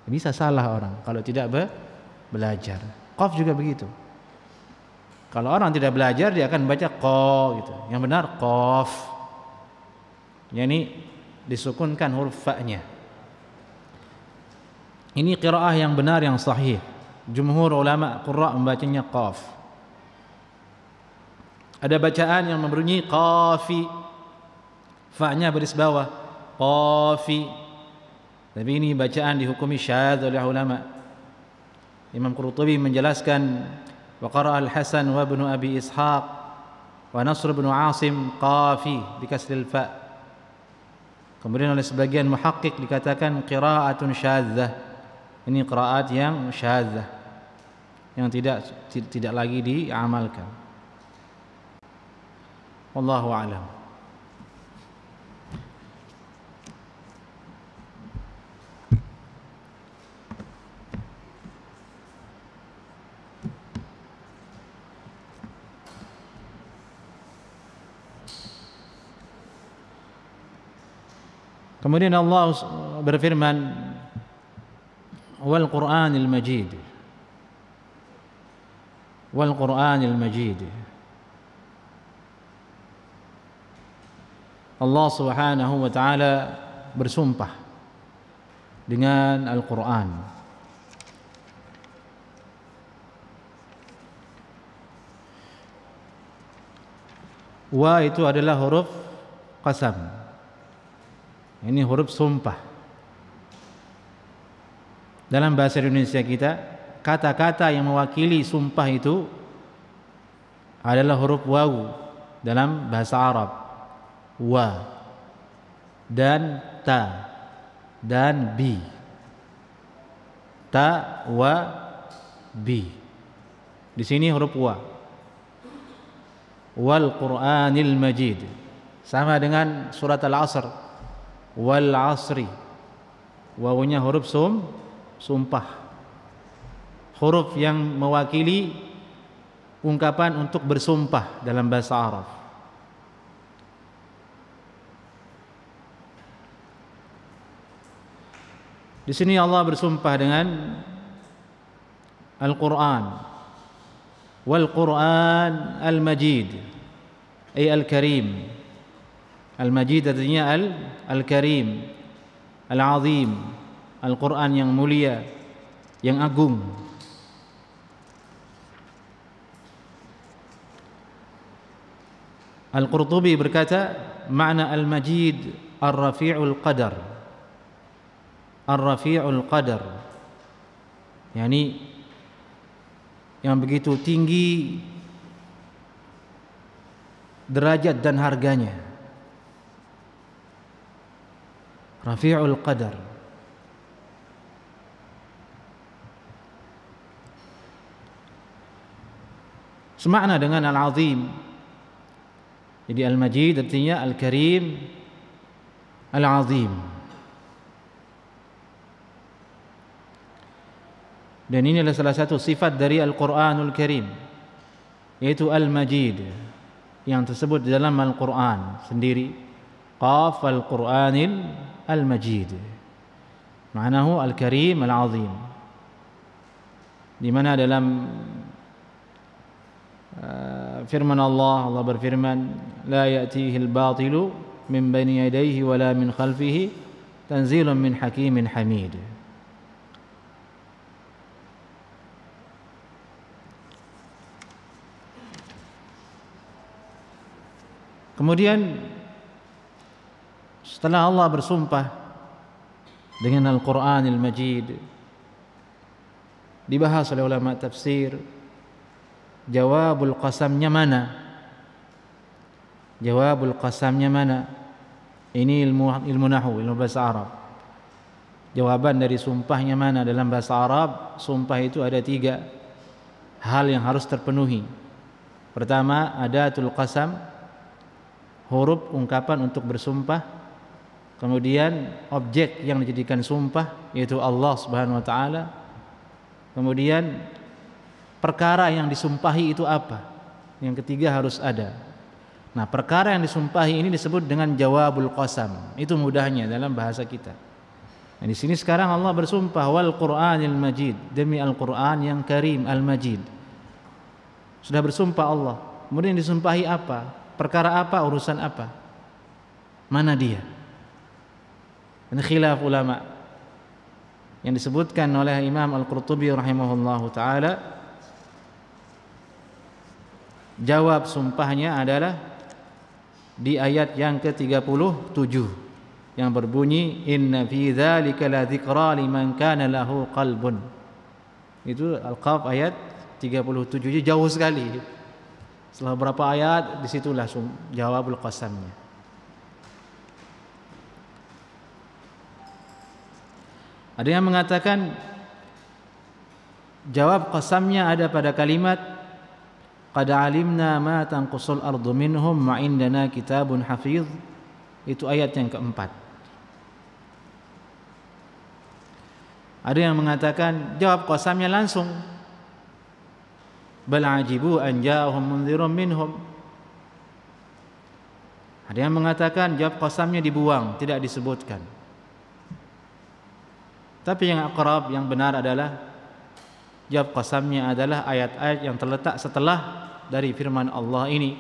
Speaker 1: Bisa salah orang kalau tidak belajar. Qaf juga begitu. Kalau orang tidak belajar, dia akan baca Qa gitu. Yang benar Qaf, yakni disukunkan huruf fa-nya. Ini qiraah yang benar, yang sahih. Jumhur ulama qurra membacanya Qaf. Ada bacaan yang membunyi qafi, fa-nya baris bawah, qafi. Tapi ini bacaan dihukumi syadz oleh ulama. Imam Qurtubi menjelaskan, wa qara'a al-Hasan wa ibnu Abi Ishaq wa Nasr bin Asim qafi bi kasril fa. Kemudian oleh sebagian muhaqqiq dikatakan qira'atun syadzah. Ini qiraat yang syadzah, yang tidak lagi diamalkan. Wallahu a'lam. Kemudian Allah berfirman, wal Qur'anil Majid, wal Qur'anil Majid. Allah Subhanahu wa taala bersumpah dengan Al-Qur'an. Wa itu adalah huruf qasam. Ini huruf sumpah. Dalam bahasa Indonesia kita, kata-kata yang mewakili sumpah itu adalah huruf waw dalam bahasa Arab. Wa dan ta dan bi. Ta, wa, bi. Di sini huruf wa. Wal Qur'anil Majid. Sama dengan surat Al-Asr. Wal asri, wawunya huruf sumpah, huruf yang mewakili ungkapan untuk bersumpah dalam bahasa Arab. Di sini Allah bersumpah dengan Al-Quran, wal Quran al-Majid, ay al-Karim. Al-Majid artinya Al-Karim, Al-Azim, Al-Quran yang mulia, yang agung. Al-Qurtubi berkata, makna Al-Majid Ar-Rafi'ul Qadar. Ar-Rafi'ul Qadar, yakni yang begitu tinggi derajat dan harganya. Rafi'ul Qadar. Semakna dengan Al-Azim. Jadi Al-Majid artinya Al-Karim, Al-Azim. Dan ini adalah salah satu sifat dari Al-Quranul Karim, yaitu Al-Majid, yang tersebut di dalam Al-Quran sendiri. Qaf al-Quranil al-Majid, ma'nahu al-Karim al-Azim, di mana dalam firman Allah berfirman, la ya'tihi al-batilu min bayni yadayhi wala min khalfihi tanzilun min hakimin hamid. Kemudian setelah Allah bersumpah dengan Al-Quranil Majid, dibahas oleh ulama tafsir, jawabul qasamnya mana? Jawabul qasamnya mana? Ini ilmu nahwu, ilmu bahasa Arab. Jawaban dari sumpahnya mana dalam bahasa Arab? Sumpah itu ada 3 hal yang harus terpenuhi. Pertama, adatul qasam, huruf ungkapan untuk bersumpah. Kemudian objek yang dijadikan sumpah, yaitu Allah Subhanahu wa taala. Kemudian perkara yang disumpahi itu apa? Yang ketiga harus ada. Nah, perkara yang disumpahi ini disebut dengan jawabul qasam. Itu mudahnya dalam bahasa kita. Nah, di sini sekarang Allah bersumpah wal Qur'anil Majid, demi Al-Qur'an yang Karim Al-Majid. Sudah bersumpah Allah. Kemudian disumpahi apa? Perkara apa? Urusan apa? Mana dia? Ini khilaf ulama yang disebutkan oleh Imam Al-Qurtubi rahimahullahu taala. Jawab sumpahnya adalah di ayat yang ke-37 yang berbunyi inna fi dzalika la dzikra liman kana lahu qalbun. Itu Al-Qaf ayat 37, jauh sekali. Setelah berapa ayat disitulah jawabul qasamnya. Ada yang mengatakan jawab qasamnya ada pada kalimat qad alimna ma tanqusul ardu minhum ma indana kitabun hafiz. Itu ayat yang keempat. Ada yang mengatakan jawab qasamnya langsung bal ajibu an ja'ahum mundzirun minhum. Ada yang mengatakan jawab qasamnya dibuang, tidak disebutkan. Tapi yang aqrab, yang benar adalah jawab qasamnya adalah ayat-ayat yang terletak setelah dari firman Allah ini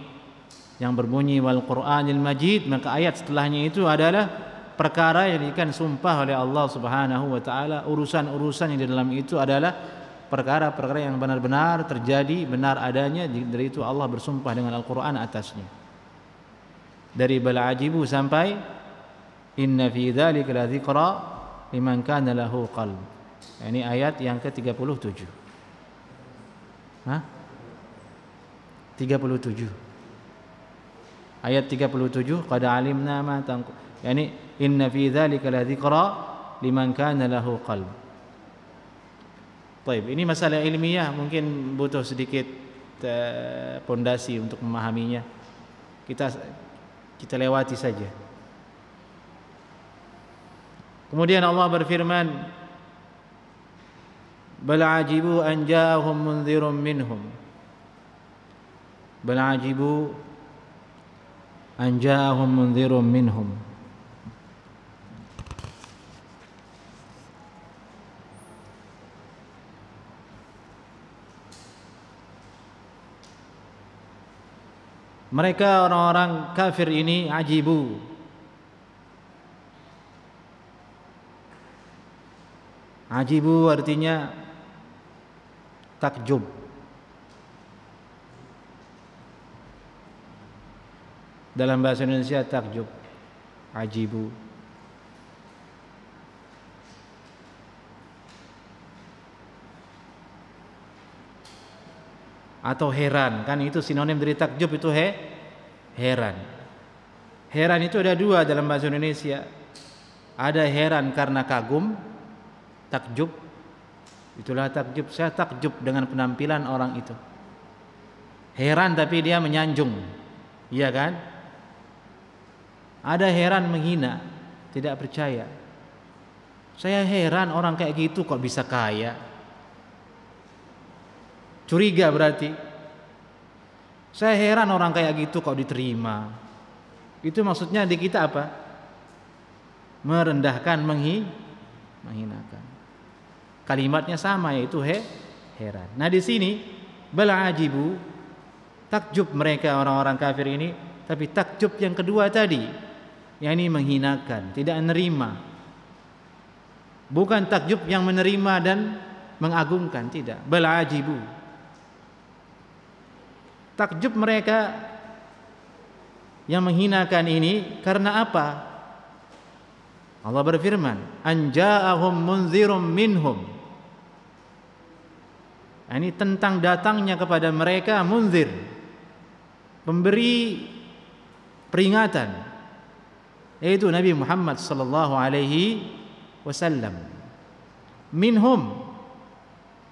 Speaker 1: yang berbunyi wal Qur'anil Majid. Maka ayat setelahnya itu adalah perkara yang dijadikan sumpah oleh Allah Subhanahu wa taala. Urusan-urusan yang di dalam itu adalah perkara-perkara yang benar-benar terjadi, benar adanya. Dari itu Allah bersumpah dengan Al-Quran atasnya. Dari bal ajibu sampai inna fi dzalika la dzikra liman kana lahu qalb. Ini ayat yang ke-37. Hah? 37. Ayat 37 qad alimna ma tanqu. Yani inna fi dzalika la dzikra liman kana lahu qalb. Baik, ini masalah ilmiah, mungkin butuh sedikit pondasi untuk memahaminya. Kita lewati saja. Kemudian Allah berfirman, bal ajibu an ja'ahum mundzirun minhum. Bal ajibu an ja'ahum mundzirun minhum. Mereka orang-orang kafir ini ajibu. Ajibu artinya takjub. Dalam bahasa Indonesia takjub, ajibu. Atau heran, kan itu sinonim dari takjub, itu heran. Heran itu ada 2 dalam bahasa Indonesia. Ada heran karena kagum, takjub. Itulah takjub, saya takjub dengan penampilan orang itu. Heran tapi dia menyanjung, iya kan? Ada heran menghina, tidak percaya. Saya heran orang kayak gitu kok bisa kaya. Curiga berarti. Saya heran orang kayak gitu kok diterima. Itu maksudnya di kita apa? Merendahkan, menghinakan. Kalimatnya sama, yaitu heran. Nah di sini bal ajibu, takjub mereka orang-orang kafir ini, tapi takjub yang kedua tadi, yakni menghinakan, tidak menerima. Bukan takjub yang menerima dan mengagungkan, tidak. Bal ajibu. Takjub mereka yang menghinakan ini karena apa? Allah berfirman, anja'ahum munzirum minhum. Ini tentang datangnya kepada mereka munzir, pemberi peringatan, yaitu Nabi Muhammad sallallahu alaihi wasallam. Minhum,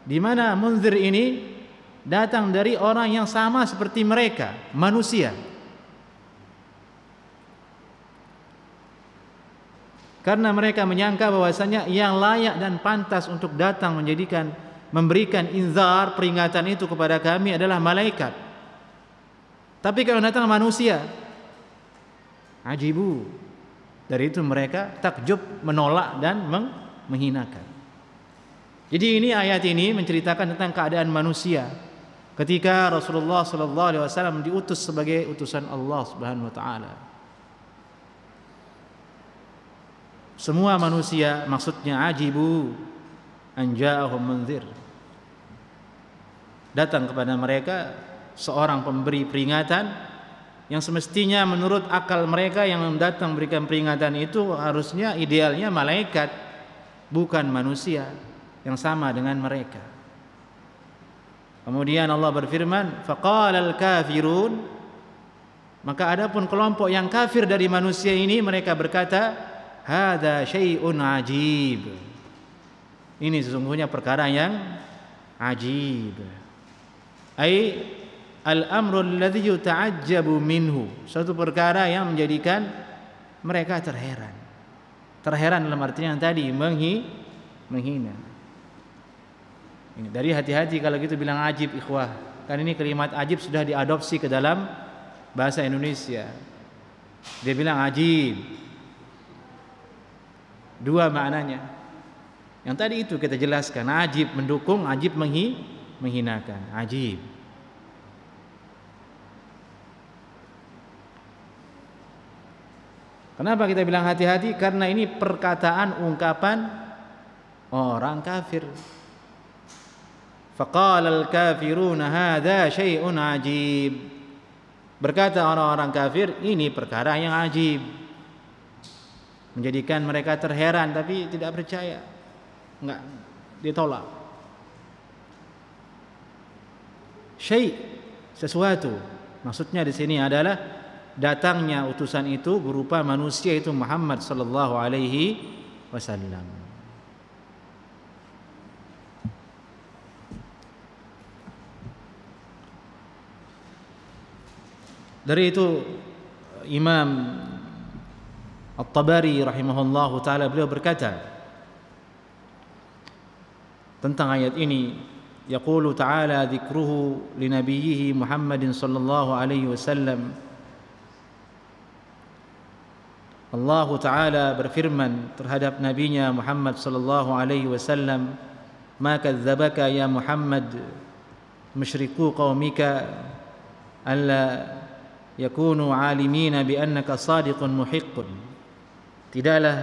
Speaker 1: di mana munzir ini datang dari orang yang sama seperti mereka, manusia. Karena mereka menyangka bahwasanya yang layak dan pantas untuk datang memberikan inzar, peringatan itu kepada kami adalah malaikat. Tapi kalau datang manusia, ajibu. Dari itu mereka takjub, menolak dan menghinakan. Jadi ini ayat ini menceritakan tentang keadaan manusia ketika Rasulullah sallallahu alaihi wasallam diutus sebagai utusan Allah Subhanahu wa taala. Semua manusia, maksudnya ajibu anja'ahum munzir. Datang kepada mereka seorang pemberi peringatan yang semestinya menurut akal mereka yang datang memberikan peringatan itu harusnya idealnya malaikat, bukan manusia yang sama dengan mereka. Kemudian Allah berfirman, faqalal kafirun, maka adapun kelompok yang kafir dari manusia ini mereka berkata, hadza syai'un ajib. Ini sesungguhnya perkara yang ajib. Ai al-amru alladhi yuta'ajjabu minhu, suatu perkara yang menjadikan mereka terheran. Terheran dalam artinya yang tadi menghina. Ini dari hati-hati kalau gitu bilang ajib, ikhwah. Kan ini kalimat ajib sudah diadopsi ke dalam bahasa Indonesia. Dia bilang ajib. Dua maknanya. Yang tadi itu kita jelaskan, ajib mendukung, ajib menghinakan. Ajib. Kenapa kita bilang hati-hati? Karena ini perkataan, ungkapan orang kafir. Faqala al-kafiruna hadza syai'un ajib. Berkata orang-orang kafir, ini perkara yang ajib. Menjadikan mereka terheran tapi tidak percaya. Enggak, ditolak. Syai', sesuatu. Maksudnya di sini adalah datangnya utusan itu berupa manusia, itu Muhammad sallallahu alaihi wasallam. Dari itu Imam At-Tabari rahimahullahu taala beliau berkata tentang ayat ini, yaqulu ta'ala dzikruhu li nabiyhi Muhammadin sallallahu alaihi wasallam. Allah taala berfirman terhadap nabinya Muhammad sallallahu alaihi wasallam, ma kadzdzabaka ya Muhammad musyriku qaumika alla yakunu alimina bi annaka sadiqun muhiqqun. Tidaklah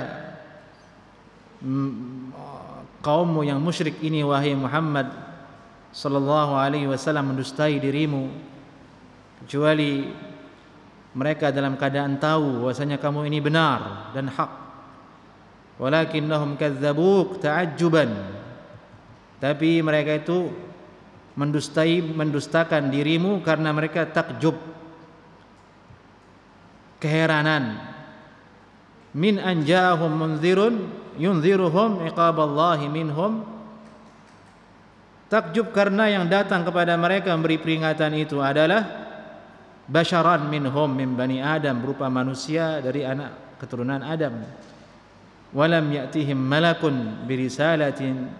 Speaker 1: kaummu yang musyrik ini wahai Muhammad sallallahu alaihi wasallam mendustai dirimu kecuali mereka dalam keadaan tahu bahwasanya kamu ini benar dan hak. Walakinnahum kadzdzabuk ta'ajjuban. Tapi mereka itu mendustakan dirimu karena mereka takjub, keheranan. Min anja'ahum munzirun yunziruhum iqaballahi minhum. Takjub karena yang datang kepada mereka memberi peringatan itu adalah basyaran minhum min bani Adam, berupa manusia dari anak keturunan Adam. Walam ya'tihim malakun birisalatin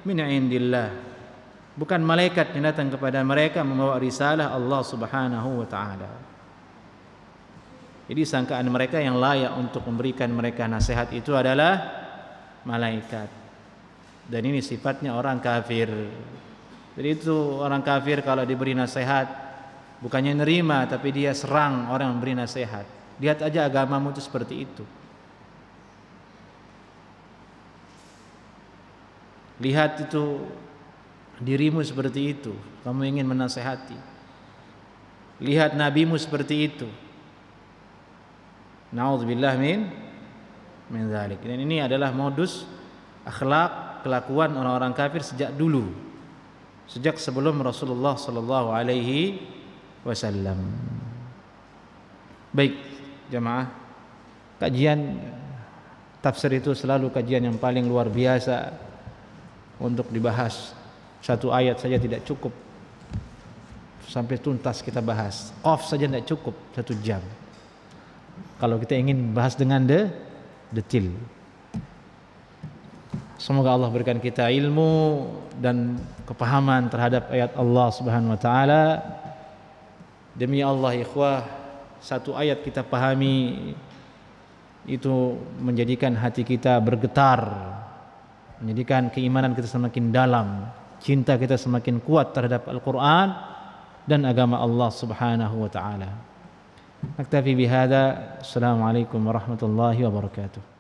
Speaker 1: min indillah. bukan malaikat yang datang kepada mereka membawa risalah Allah Subhanahu wa taala. Jadi sangkaan mereka yang layak untuk memberikan mereka nasihat itu adalah malaikat. Dan ini sifatnya orang kafir. Jadi itu orang kafir kalau diberi nasihat bukannya nerima, tapi dia serang orang yang memberi nasihat. Lihat aja agamamu itu seperti itu. Lihat itu dirimu seperti itu, kamu ingin menasehati. Lihat nabimu seperti itu. Na'udzubillah min dzalik. Dan ini adalah modus akhlak kelakuan orang-orang kafir sejak dulu. Sejak sebelum Rasulullah sallallahu alaihi wasallam. Baik, jamaah. Kajian tafsir itu selalu kajian yang paling luar biasa untuk dibahas. Satu ayat saja tidak cukup sampai tuntas kita bahas. Qaf saja tidak cukup 1 jam. Kalau kita ingin bahas dengan detail. Semoga Allah berikan kita ilmu dan kepahaman terhadap ayat Allah Subhanahu wa taala. Demi Allah ikhwah, satu ayat kita pahami itu menjadikan hati kita bergetar, menjadikan keimanan kita semakin dalam, cinta kita semakin kuat terhadap Al-Quran dan agama Allah Subhanahu wa taala. Naktafi bihada. Assalamualaikum warahmatullahi wabarakatuh.